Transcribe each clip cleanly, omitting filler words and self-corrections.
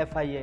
FIA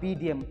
PDM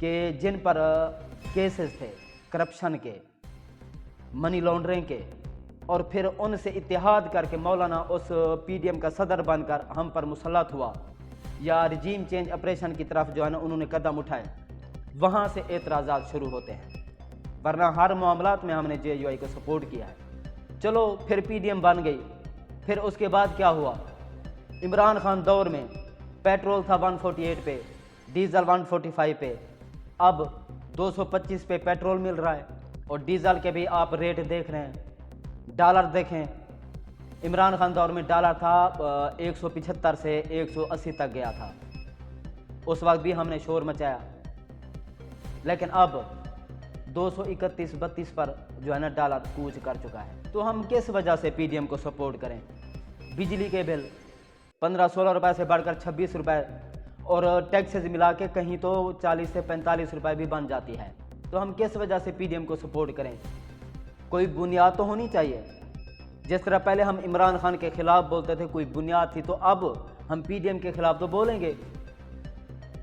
کہ جن پر cases تھے کرپشن کے، منی لانڈرنگ کے، اور پھر ان سے اتحاد کر کے مولانا اس پی ڈی ایم کا صدر بن کر ہم پر مسلط ہوا، یا رجیم چینج آپریشن کی طرف جو ہے نا انہوں نے قدم اٹھائے، وہاں سے اعتراضات شروع ہوتے ہیں، ورنہ ہر معاملات میں ہم نے جے یو آئی کو سپورٹ کیا ہے۔ چلو پھر پی ڈی ایم بن گئی، پھر اس کے بعد کیا ہوا؟ عمران خان دور میں پیٹرول تھا 148 پہ، ڈیزل 145 پہ، اب 225 پہ پیٹرول مل رہا ہے، اور ڈیزل کے بھی آپ ریٹ دیکھ رہے ہیں۔ ڈالر دیکھیں، عمران خان دور میں ڈالر تھا 175 سے 180 تک گیا تھا، اس وقت بھی ہم نے شور مچایا، لیکن اب 231-32 پر جو ہے نا ڈالر کوچ کر چکا ہے۔ تو ہم کس وجہ سے پی ڈی ایم کو سپورٹ کریں؟ بجلی کے بل 15-16 روپے سے بڑھ کر 26 روپے، اور ٹیکسز ملا کے کہیں تو 40 سے 45 روپے بھی بن جاتی ہے۔ تو ہم کس وجہ سے پی ڈی ایم کو سپورٹ کریں؟ کوئی بنیاد تو ہونی چاہیے۔ جس طرح پہلے ہم عمران خان کے خلاف بولتے تھے، کوئی بنیاد تھی، تو اب ہم پی ڈی ایم کے خلاف تو بولیں گے۔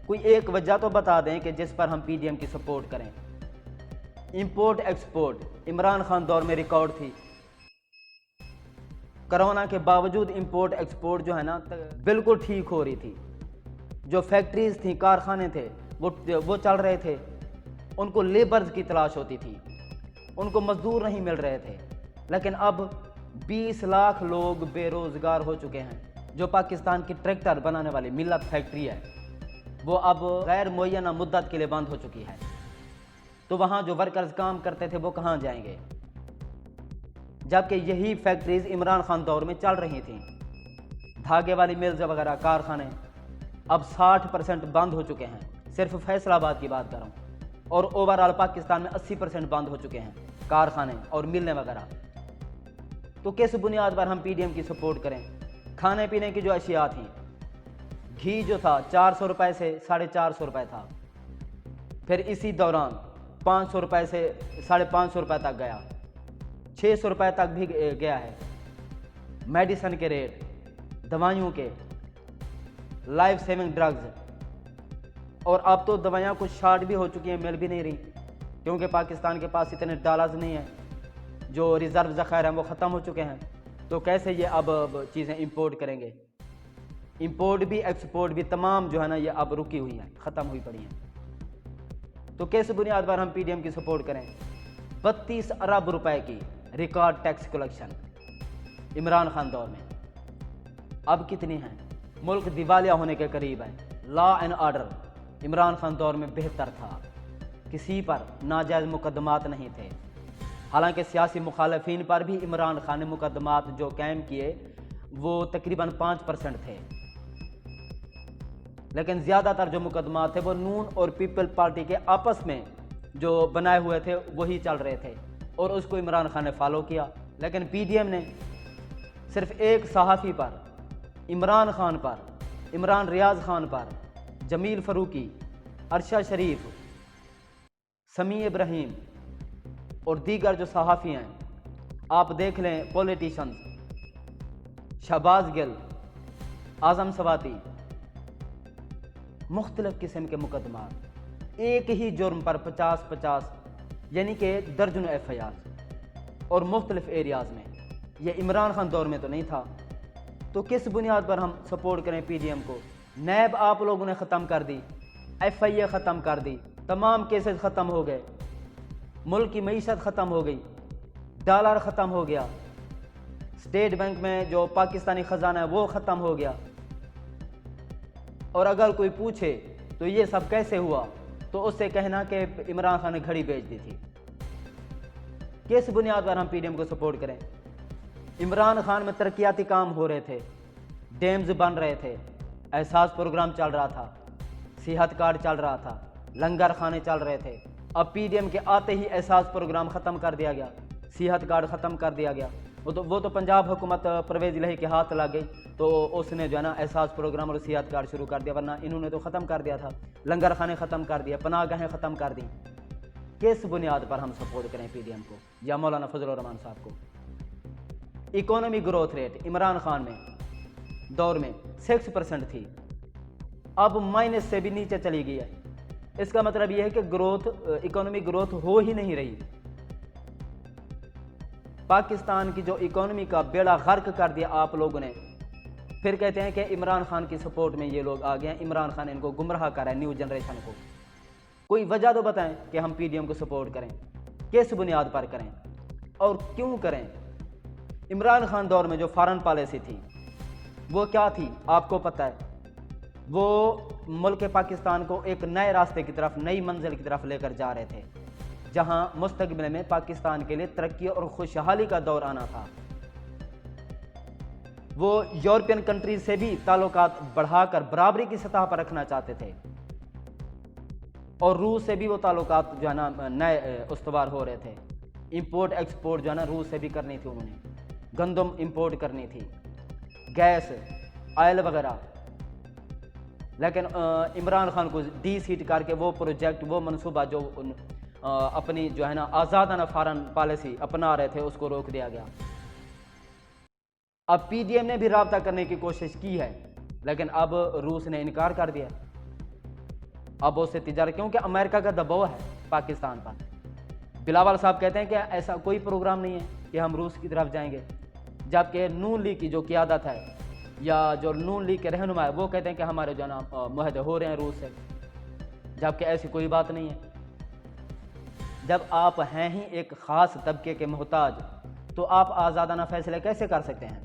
کوئی ایک وجہ تو بتا دیں کہ جس پر ہم پی ڈی ایم کی سپورٹ کریں۔ امپورٹ ایکسپورٹ عمران خان دور میں ریکارڈ تھی، کرونا کے باوجود امپورٹ ایکسپورٹ جو ہے نا بالکل ٹھیک ہو رہی تھی۔ جو فیکٹریز تھیں، کارخانے تھے، وہ چل رہے تھے، ان کو لیبرز کی تلاش ہوتی تھی، ان کو مزدور نہیں مل رہے تھے۔ لیکن اب 20 لاکھ لوگ بے روزگار ہو چکے ہیں۔ جو پاکستان کی ٹریکٹر بنانے والی ملت فیکٹری ہے، وہ اب غیر معینہ مدت کے لیے بند ہو چکی ہے۔ تو وہاں جو ورکرز کام کرتے تھے وہ کہاں جائیں گے؟ جبکہ یہی فیکٹریز عمران خان دور میں چل رہی تھیں۔ دھاگے والی ملز وغیرہ، کارخانے اب 60% بند ہو چکے ہیں، صرف فیصل آباد کی بات کر رہا ہوں، اور اوورآل پاکستان میں 80% بند ہو چکے ہیں کارخانے اور ملیں وغیرہ۔ تو کس بنیاد پر ہم پی ڈی ایم کی سپورٹ کریں؟ کھانے پینے کی جو اشیاء تھیں، گھی جو تھا 400 روپے سے 450 روپے تھا، پھر اسی دوران 500 روپے سے 550 روپے تک گیا، 600 روپے تک بھی گیا ہے۔ میڈیسن کے ریٹ، دوائیوں کے، لائف سیونگ ڈرگز، اور اب تو دوائیاں کچھ شارٹ بھی ہو چکی ہیں، مل بھی نہیں رہی، کیونکہ پاکستان کے پاس اتنے ڈالرز نہیں ہیں، جو ریزرو ذخائر ہیں وہ ختم ہو چکے ہیں۔ تو کیسے یہ اب چیزیں امپورٹ کریں گے؟ امپورٹ بھی ایکسپورٹ بھی تمام جو ہے نا یہ اب رکی ہوئی ہیں، ختم ہوئی پڑی ہیں۔ تو کس بنیاد پر ہم پی ڈی ایم کی سپورٹ کریں؟ 32 ارب روپے کی record tax collection Imran Khan دور میں، اب کتنی ہیں؟ ملک دیوالیہ ہونے کے قریب ہے۔ Law and order Imran Khan دور میں بہتر تھا، کسی پر ناجائز مقدمات نہیں تھے، حالانکہ سیاسی مخالفین پر بھی عمران خان نے مقدمات جو قائم کیے وہ تقریباً 5% تھے، لیکن زیادہ تر جو مقدمات تھے وہ نون اور پیپل پارٹی کے آپس میں جو بنائے ہوئے تھے وہی چل رہے تھے، اور اس کو عمران خان نے فالو کیا۔ لیکن پی ڈی ایم نے صرف ایک صحافی پر، عمران خان پر، عمران ریاض خان پر، جمیل فاروقی، عرشہ شریف، سمیع ابراہیم اور دیگر جو صحافی ہیں، آپ دیکھ لیں، پولیٹیشنز، شہباز گل، اعظم سواتی، مختلف قسم کے مقدمات، ایک ہی جرم پر 50 یعنی کہ درجنوں ایف آئی آر، اور مختلف ایریاز میں۔ یہ عمران خان دور میں تو نہیں تھا۔ تو کس بنیاد پر ہم سپورٹ کریں پی ڈی ایم کو؟ نیب آپ لوگوں نے ختم کر دی، ایف آئی اے ختم کر دی، تمام کیسز ختم ہو گئے، ملک کی معیشت ختم ہو گئی، ڈالر ختم ہو گیا، اسٹیٹ بینک میں جو پاکستانی خزانہ ہے وہ ختم ہو گیا، اور اگر کوئی پوچھے تو یہ سب کیسے ہوا تو اس سے کہنا کہ عمران خان نے گھڑی بیچ دی تھی۔ کس بنیاد پر ہم پی ڈی ایم کو سپورٹ کریں؟ عمران خان میں ترقیاتی کام ہو رہے تھے، ڈیمز بن رہے تھے، احساس پروگرام چل رہا تھا، صحت کارڈ چل رہا تھا، لنگر خانے چل رہے تھے۔ اب پی ڈی ایم کے آتے ہی احساس پروگرام ختم کر دیا گیا، صحت کارڈ ختم کر دیا گیا۔ وہ تو پنجاب حکومت پرویز الہی کے ہاتھ لگ گئی تو اس نے جو ہے نا احساس پروگرام اور صحت کارڈ شروع کر دیا، ورنہ انہوں نے تو ختم کر دیا تھا، لنگر خانے ختم کر دیا، پناہ گاہیں ختم کر دیں۔ کس بنیاد پر ہم سپورٹ کریں پی ڈی ایم کو یا مولانا فضل الرحمان صاحب کو؟ Economy growth rate Imran Khan میں دور میں 6% تھی، اب مائنس سے بھی نیچے چلی گئی ہے، اس کا مطلب یہ ہے کہ گروتھ، اکانومی گروتھ ہو ہی نہیں رہی۔ پاکستان کی جو اکانومی کا بیڑا غرق کر دیا آپ لوگوں نے، پھر کہتے ہیں کہ عمران خان کی سپورٹ میں یہ لوگ آ گئے ہیں، عمران خان ان کو گمراہ کر رہا ہے، نیو جنریشن کو۔ کوئی وجہ تو بتائیں کہ ہم پی ڈی ایم کو سپورٹ کریں، کس بنیاد پر کریں اور کیوں کریں؟ عمران خان دور میں جو فارن پالیسی تھی وہ کیا تھی آپ کو پتہ ہے؟ وہ ملک پاکستان کو ایک نئے راستے کی طرف، نئی منزل کی طرف لے کر جا رہے تھے، جہاں مستقبل میں پاکستان کے لیے ترقی اور خوشحالی کا دور آنا تھا۔ وہ یورپین کنٹریز سے بھی تعلقات بڑھا کر برابری کی سطح پر رکھنا چاہتے تھے، اور روس سے بھی وہ تعلقات جو ہے نا نئے استوار ہو رہے تھے۔ امپورٹ ایکسپورٹ جو ہے نا روس سے بھی کرنی تھی، انہوں نے گندم امپورٹ کرنی تھی، گیس، آئل وغیرہ۔ لیکن عمران خان کو ڈی سیٹ کر کے وہ پروجیکٹ، وہ منصوبہ جو اپنی جو ہے نا آزادانہ فارن پالیسی اپنا رہے تھے، اس کو روک دیا گیا۔ اب پی ڈی ایم نے بھی رابطہ کرنے کی کوشش کی ہے، لیکن اب روس نے انکار کر دیا۔ اب اس سے تجارت، کیونکہ امریکہ کا دباؤ ہے پاکستان پر۔ بلاول صاحب کہتے ہیں کہ ایسا کوئی پروگرام نہیں ہے کہ ہم روس کی طرف جائیں گے، جبکہ نون لیگ کی جو قیادت ہے یا جو نون لیگ کے رہنما ہے وہ کہتے ہیں کہ ہمارے جو ہے نا معاہدے ہو رہے ہیں روس سے، جبکہ ایسی کوئی بات نہیں ہے۔ جب آپ ہیں ہی ایک خاص طبقے کے محتاج، تو آپ آزادانہ فیصلے کیسے کر سکتے ہیں؟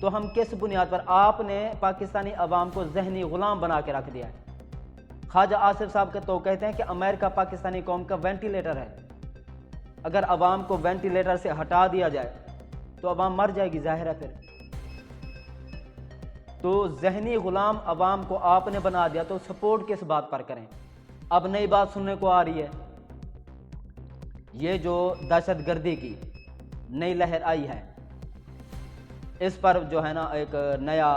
تو ہم کس بنیاد پر؟ آپ نے پاکستانی عوام کو ذہنی غلام بنا کے رکھ دیا ہے۔ خواجہ آصف صاحب کے تو کہتے ہیں کہ امریکہ پاکستانی قوم کا وینٹیلیٹر ہے، اگر عوام کو وینٹیلیٹر سے ہٹا دیا جائے تو عوام مر جائے گی، ظاہر ہے۔ پھر تو ذہنی غلام عوام کو آپ نے بنا دیا، تو سپورٹ کس بات پر کریں؟ اب نئی بات سننے کو آ رہی ہے، یہ جو دہشت گردی کی نئی لہر آئی ہے، اس پر جو ہے نا ایک نیا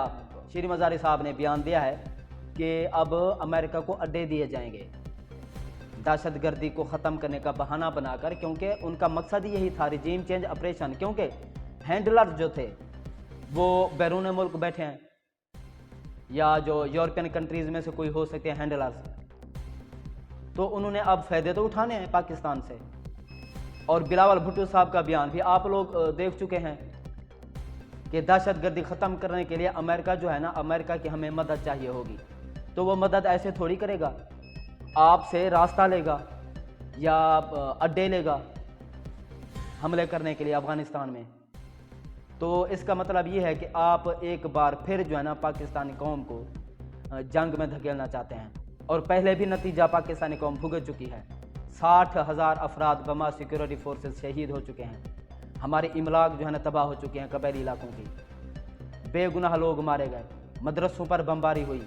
شیریں مزاری صاحب نے بیان دیا ہے کہ اب امریکہ کو اڈے دیے جائیں گے دہشت گردی کو ختم کرنے کا بہانہ بنا کر، کیونکہ ان کا مقصد یہی تھا، رجیم چینج آپریشن، کیونکہ ہینڈلر جو تھے وہ بیرون ملک بیٹھے ہیں، یا جو یورپین کنٹریز میں سے کوئی ہو سکتے ہیں ہینڈلرز، تو انہوں نے اب فائدے تو اٹھانے ہیں پاکستان سے۔ اور بلاول بھٹو صاحب کا بیان بھی آپ لوگ دیکھ چکے ہیں کہ دہشت گردی ختم کرنے کے لیے امریکہ جو ہے نا، امریکہ کی ہمیں مدد چاہیے ہوگی، تو وہ مدد ایسے تھوڑی کرے گا، آپ سے راستہ لے گا یا اڈے لے گا حملے کرنے کے لیے افغانستان میں۔ تو اس کا مطلب یہ ہے کہ آپ ایک بار پھر جو ہے نا پاکستانی قوم کو جنگ میں دھکیلنا چاہتے ہیں، اور پہلے بھی نتیجہ پاکستانی قوم بھگت چکی ہے۔ 60,000 افراد بما سیکورٹی فورسز شہید ہو چکے ہیں، ہماری املاک جو ہے نا تباہ ہو چکی ہیں، قبائلی علاقوں کی بے گناہ لوگ مارے گئے، مدرسوں پر بمباری ہوئی،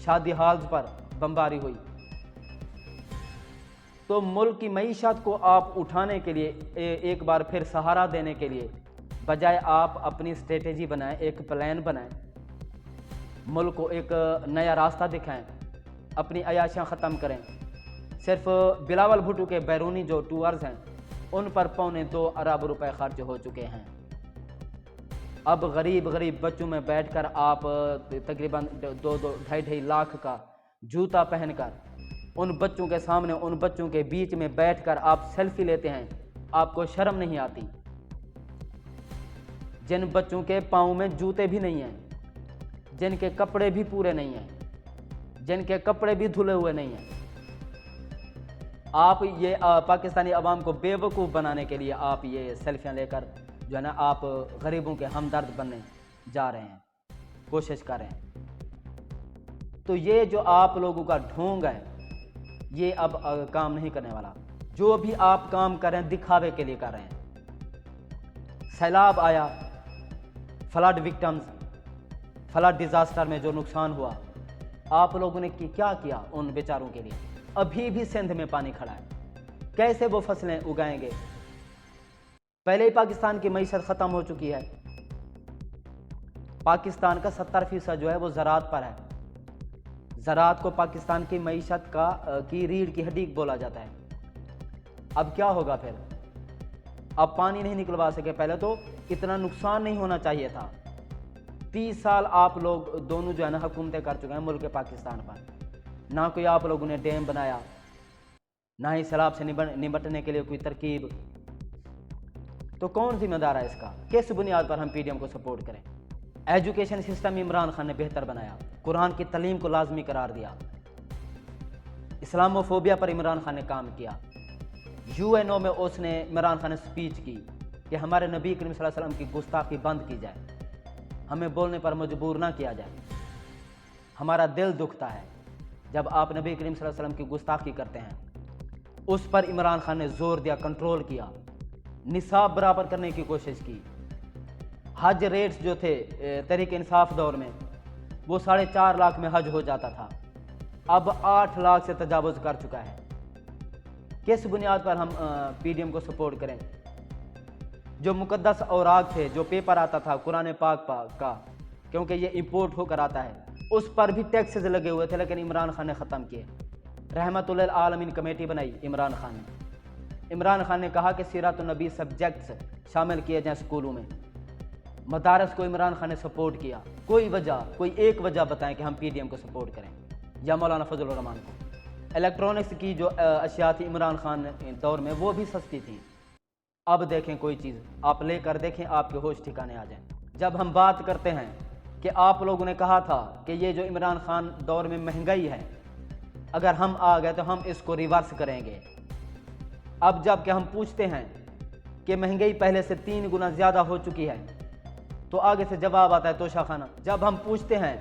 شادی ہالز پر بمباری ہوئی۔ تو ملک کی معیشت کو آپ اٹھانے کے لیے، ایک بار پھر سہارا دینے کے لیے، بجائے آپ اپنی اسٹریٹجی بنائیں، ایک پلان بنائیں، ملک کو ایک نیا راستہ دکھائیں، اپنی عیاشیاں ختم کریں۔ صرف بلاول بھٹو کے بیرونی جو ٹورز ہیں ان پر 2.25 ارب روپے خرچ ہو چکے ہیں۔ اب غریب بچوں میں بیٹھ کر آپ تقریباً 2.5 لاکھ کا جوتا پہن کر ان بچوں کے سامنے، ان بچوں کے بیچ میں بیٹھ کر آپ سیلفی لیتے ہیں، آپ کو شرم نہیں آتی؟ جن بچوں کے پاؤں میں جوتے بھی نہیں ہیں، جن کے کپڑے بھی پورے نہیں ہیں، جن کے کپڑے بھی دھلے ہوئے نہیں ہیں، آپ یہ پاکستانی عوام کو بے وقوف بنانے کے لیے آپ یہ سیلفیاں لے کر جو ہے نا آپ غریبوں کے ہمدرد بننے جا رہے ہیں، کوشش کر رہے ہیں۔ تو یہ جو آپ لوگوں کا ڈھونگ ہے یہ اب کام نہیں کرنے والا۔ جو بھی آپ کام کر رہے ہیں دکھاوے کے لیے کر رہے ہیں۔ سیلاب آیا، فلڈ وکٹمز، فلڈ ڈیزاسٹر میں جو نقصان ہوا، آپ لوگوں نے کیا کیا ان بیچاروں کے لیے؟ ابھی بھی سندھ میں پانی کھڑا ہے، کیسے وہ فصلیں اگائیں گے؟ پہلے ہی پاکستان کی معیشت ختم ہو چکی ہے۔ پاکستان کا 70% جو ہے وہ زراعت پر ہے۔ زراعت کو پاکستان کی معیشت کی ریڑھ کی ہڈی بولا جاتا ہے۔ اب کیا ہوگا پھر؟ اب پانی نہیں نکلوا سکے، پہلے تو اتنا نقصان نہیں ہونا چاہیے تھا۔ 30 سال آپ لوگ دونوں جو ہے نا حکومتیں کر چکے ہیں ملک پاکستان پر، نہ کوئی آپ لوگوں نے ڈیم بنایا، نہ ہی سیلاب سے نمٹنے کے لیے کوئی ترکیب۔ تو کون ذمہ دار ہے اس کا؟ کس بنیاد پر ہم پی ڈی ایم کو سپورٹ کریں؟ ایجوکیشن سسٹم عمران خان نے بہتر بنایا، قرآن کی تعلیم کو لازمی قرار دیا، اسلاموفوبیا پر عمران خان نے کام کیا، UN میں اس نے عمران خان نے سپیچ کی کہ ہمارے نبی کریم صلی اللہ علیہ وسلم کی گستاخی بند کی جائے، ہمیں بولنے پر مجبور نہ کیا جائے۔ ہمارا دل دکھتا ہے جب آپ نبی کریم صلی اللہ علیہ وسلم کی گستاخی کرتے ہیں۔ اس پر عمران خان نے زور دیا، کنٹرول کیا، نصاب برابر کرنے کی کوشش کی۔ حج ریٹس جو تھے تحریک انصاف دور میں وہ 4.5 لاکھ میں حج ہو جاتا تھا، اب 8 لاکھ سے تجاوز کر چکا ہے۔ کس بنیاد پر ہم پی ڈی ایم کو سپورٹ کریں؟ جو مقدس اوراق تھے، جو پیپر آتا تھا قرآن پاک کا، کیونکہ یہ امپورٹ ہو کر آتا ہے، اس پر بھی ٹیکسز لگے ہوئے تھے، لیکن عمران خان نے ختم کیے۔ رحمت للعالمین کمیٹی بنائی عمران خان نے۔ عمران خان نے کہا کہ سیرت النبی سبجیکٹس شامل کیے جائیں اسکولوں میں۔ مدارس کو عمران خان نے سپورٹ کیا۔ کوئی ایک وجہ بتائیں کہ ہم پی ڈی ایم کو سپورٹ کریں یا مولانا فضل الرحمان کو۔ الیکٹرانکس کی جو اشیاء تھی عمران خان دور میں وہ بھی سستی تھیں۔ اب دیکھیں کوئی چیز آپ لے کر دیکھیں، آپ کے ہوش ٹھکانے آ جائیں۔ جب ہم بات کرتے ہیں کہ آپ لوگوں نے کہا تھا کہ یہ جو عمران خان دور میں مہنگائی ہے، اگر ہم آ گئے تو ہم اس کو ریورس کریں گے۔ اب جب کہ ہم پوچھتے ہیں کہ مہنگائی پہلے سے 3 گنا زیادہ ہو چکی ہے، تو آگے سے جواب آتا ہے توشہ خانہ۔ جب ہم پوچھتے ہیں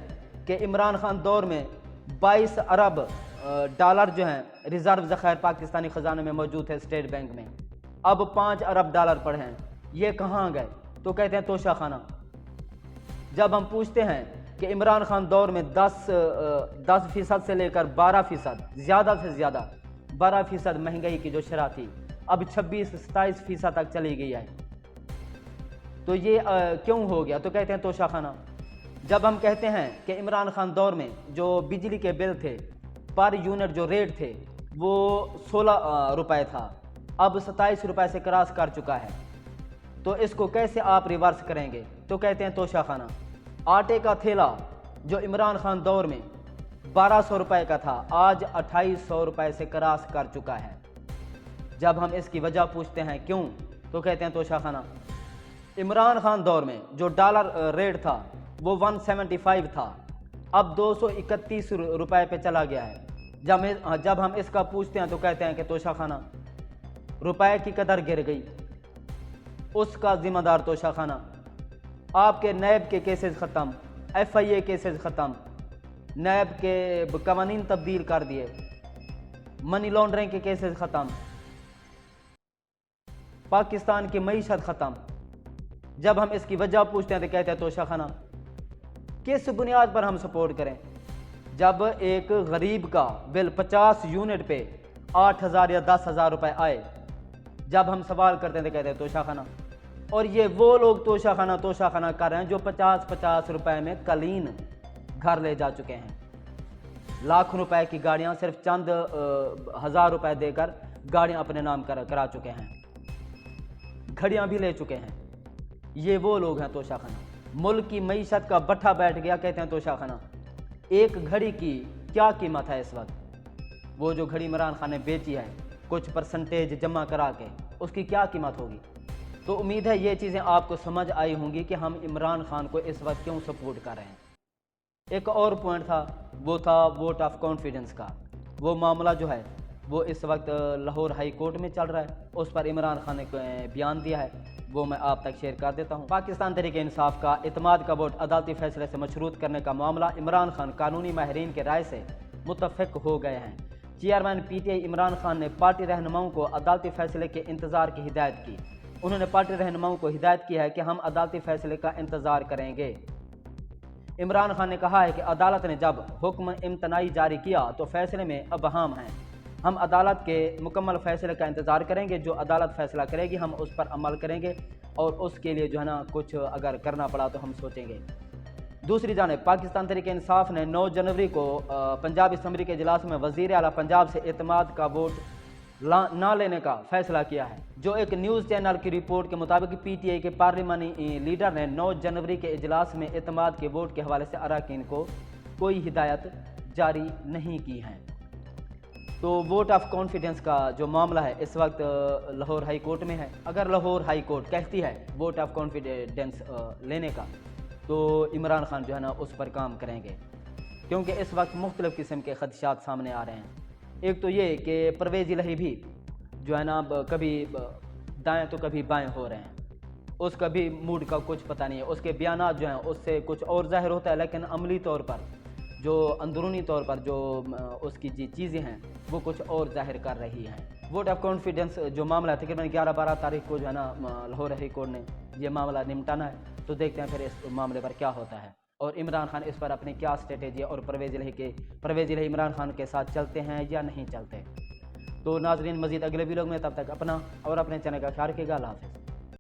کہ عمران خان دور میں 22 ارب ڈالر جو ہیں ریزرو ذخائر پاکستانی خزانے میں موجود تھے اسٹیٹ بینک میں، اب 5 ارب ڈالر پڑے ہیں، یہ کہاں گئے؟ تو کہتے ہیں توشہ خانہ۔ جب ہم پوچھتے ہیں کہ عمران خان دور میں 10% سے لے کر 12%، زیادہ سے زیادہ 12% مہنگائی کی جو شرح تھی، اب 26-27% تک چلی گئی ہے، تو یہ کیوں ہو گیا؟ تو کہتے ہیں توشہ خانہ۔ جب ہم کہتے ہیں کہ عمران خان دور میں جو بجلی کے بل تھے، پر یونٹ جو ریٹ تھے وہ 16 روپے تھا، اب 27 روپے سے کراس کر چکا ہے، تو اس کو کیسے آپ ریورس کریں گے؟ تو کہتے ہیں توشہ خانہ۔ آٹے کا تھیلا جو عمران خان دور میں 1200 روپے کا تھا، آج 2800 روپے سے کراس کر چکا ہے۔ جب ہم اس کی وجہ پوچھتے ہیں کیوں، تو کہتے ہیں توشہ خانہ۔ عمران خان دور میں جو ڈالر ریٹ تھا وہ 175 تھا، اب 231 روپے پہ چلا گیا ہے۔ جب ہم اس کا پوچھتے ہیں تو کہتے ہیں کہ توشہ خانہ۔ روپے کی قدر گر گئی، اس کا ذمہ دار توشہ خانہ۔ آپ کے نیب کے کیسز ختم، FIA کیسز ختم، نیب کے قوانین تبدیل کر دیے، منی لانڈرنگ کے کیسز ختم، پاکستان کی معیشت ختم۔ جب ہم اس کی وجہ پوچھتے ہیں تو کہتے ہیں توشہ خانہ۔ کس بنیاد پر ہم سپورٹ کریں؟ جب ایک غریب کا بل 50 یونٹ پہ 8,000 یا 10,000 روپے آئے، جب ہم سوال کرتے ہیں تو کہتے ہیں توشہ خانہ۔ اور یہ وہ لوگ توشہ خانہ کر رہے ہیں جو 50 روپے میں کلین گھر لے جا چکے ہیں۔ لاکھوں روپے کی گاڑیاں صرف چند ہزار روپے دے کر گاڑیاں اپنے نام کرا چکے ہیں، گھڑیاں بھی لے چکے ہیں۔ یہ وہ لوگ ہیں توشہ خانہ۔ ملک کی معیشت کا بٹھا بیٹھ گیا، کہتے ہیں توشہ خانہ۔ ایک گھڑی کی کیا قیمت ہے اس وقت؟ وہ جو گھڑی عمران خان نے بیچی ہے کچھ پرسنٹیج جمع کرا کے، اس کی کیا قیمت ہوگی؟ تو امید ہے یہ چیزیں آپ کو سمجھ آئی ہوں گی کہ ہم عمران خان کو اس وقت کیوں سپورٹ کر رہے ہیں۔ ایک اور پوائنٹ تھا، وہ تھا ووٹ آف کانفیڈنس کا۔ وہ معاملہ جو ہے وہ اس وقت لاہور ہائی کورٹ میں چل رہا ہے، اس پر عمران خان نے بیان دیا ہے، وہ میں آپ تک شیئر کر دیتا ہوں۔ پاکستان تحریک انصاف کا اعتماد کا ووٹ عدالتی فیصلے سے مشروط کرنے کا معاملہ، عمران خان قانونی ماہرین کے رائے سے متفق ہو گئے ہیں۔ چیئرمین PTI عمران خان نے پارٹی رہنماؤں کو عدالتی فیصلے کے انتظار کی ہدایت کی۔ انہوں نے پارٹی رہنماؤں کو ہدایت کی ہے کہ ہم عدالتی فیصلے کا انتظار کریں گے۔ عمران خان نے کہا ہے کہ عدالت نے جب حکم امتناعی جاری کیا تو فیصلے میں ابہام ہیں، ہم عدالت کے مکمل فیصلے کا انتظار کریں گے، جو عدالت فیصلہ کرے گی ہم اس پر عمل کریں گے، اور اس کے لیے جو ہے نا کچھ اگر کرنا پڑا تو ہم سوچیں گے۔ دوسری جانب پاکستان تحریک انصاف نے 9 جنوری کو پنجاب اسمبلی کے اجلاس میں وزیر اعلیٰ پنجاب سے اعتماد کا ووٹ نہ لینے کا فیصلہ کیا ہے۔ جو ایک نیوز چینل کی رپورٹ کے مطابق PTI کے پارلیمانی لیڈر نے 9 جنوری کے اجلاس میں اعتماد کے ووٹ کے حوالے سے اراکین کو کوئی ہدایت جاری نہیں کی ہیں۔ تو ووٹ آف کانفیڈنس کا جو معاملہ ہے اس وقت لاہور ہائی کورٹ میں ہے. اگر لاہور ہائی کورٹ کہتی ہے ووٹ آف کانفیڈنس لینے کا تو عمران خان جو ہے نا اس پر کام کریں گے، کیونکہ اس وقت مختلف قسم کے خدشات سامنے آ رہے ہیں. ایک تو یہ کہ پرویز الہی بھی جو ہے نا کبھی دائیں تو کبھی بائیں ہو رہے ہیں، اس کا بھی موڈ کا کچھ پتہ نہیں ہے. اس کے بیانات جو ہیں اس سے کچھ اور ظاہر ہوتا ہے، لیکن عملی طور پر جو اندرونی طور پر جو اس کی چیزیں ہیں وہ کچھ اور ظاہر کر رہی ہیں. ووٹ آف کانفیڈنس جو معاملہ ہے تقریباً 11-12 تاریخ کو جو ہے نا لاہور ہائی کورٹ نے یہ معاملہ نمٹانا ہے. تو دیکھتے ہیں پھر اس معاملے پر کیا ہوتا ہے اور عمران خان اس پر اپنی کیا اسٹریٹجی اور پرویز الہی عمران خان کے ساتھ چلتے ہیں یا نہیں چلتے. تو ناظرین مزید اگلے ویڈیو میں تب تک اپنا اور اپنے چینل کا خیال رکھیے گا. اللہ حافظ.